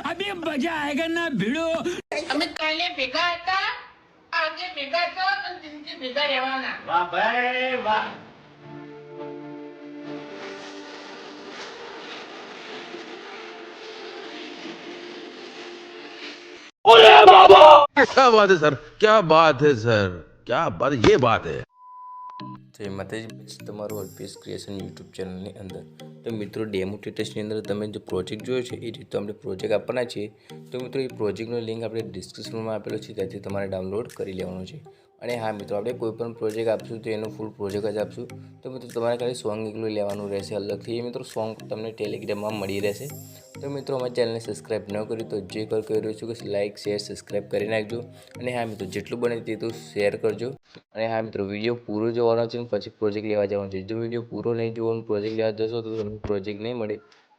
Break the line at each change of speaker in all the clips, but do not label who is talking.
अभी मजा आएगा ना भिड़ो.
અમે કાલે ભેગા હતા, આજે ભેગા છો અને જિંદગી ભેગા રહેવાના.
વાહ ભાઈ વાહ.
क्या बात है सर, क्या बात है सर, क्या बात, ये बात है.
જય માતાજી, પછી તમારું અલ્પેશ ક્રિએશન યુટ્યુબ ચેનલની અંદર. તો મિત્રો, ડેમો ટેસ્ટની અંદર તમે જે પ્રોજેક્ટ જોયો છે એ રીતે આપણે પ્રોજેક્ટ આપવાના છીએ. તો મિત્રો, એ પ્રોજેક્ટનો લિંક આપણે ડિસ્ક્રિપ્શનમાં આપેલો છે, ત્યાંથી તમારે ડાઉનલોડ કરી લેવાનું છે. અને હા મિત્રો, આપણે કોઈ પણ પ્રોજેક્ટ આપશું તો એનો ફૂલ પ્રોજેક્ટ જ આપશું. તો મિત્રો, તમારે ખાલી સોંગ એકલું લેવાનું રહેશે અલગથી. એ મિત્રો સોંગ તમને ટેલિગ્રામમાં મળી રહેશે. તો મિત્રો, અમારી ચેનલને સબસ્ક્રાઈબ ન કરી તો જે કરી રહ્યો છું કે લાઇક શેર સબસ્ક્રાઈબ કરી નાખજો. અને હા મિત્રો, જેટલું બને તેટલું શેર કરજો. અને હા મિત્રો, વિડીયો પૂરો જોવાનો છે ને પછી પ્રોજેક્ટ લેવા જવાનો છે. જો વિડીયો પૂરો નહીં જોવાનો, પ્રોજેક્ટ લેવા જશો તો તમને પ્રોજેક્ટ નહીં મળે.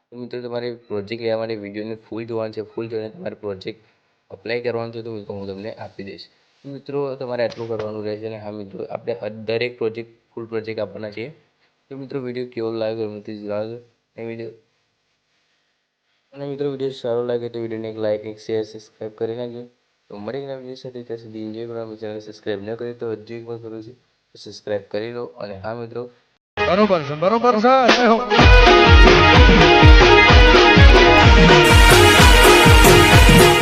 તો મિત્રો, તમારે પ્રોજેક્ટ લેવા માટે વિડીયોને ફૂલ જોવાનું છે. ફૂલ જોઈને તમારે પ્રોજેક્ટ અપ્લાય કરવાનું છે તો હું તમને આપી દઈશ. મિત્રો, તમારે આટલું કરવાનું રહેશે. અને હા મિત્રો, આપણે દરેક પ્રોજેક્ટ ફૂલ પ્રોજેક્ટ આપવાના છીએ. તો મિત્રો, વિડીયો કેવો લાગે એમથી જણાવજો. અને મિત્રો, વિડીયો સારો લાગે તો વિડીયોને એક લાઇક, એક શેર, સબસ્ક્રાઈબ કરી નાખજો. તો મળી ગયા વિડીયો સાથે, ત્યાં સુધી એન્જોય કરવા. ચેનલ સબસ્ક્રાઈબ ન કરી તો હજુ એક વાર કરું છું, તો સબસ્ક્રાઈબ કરી લો. અને હા મિત્રો,
बरोबर सर.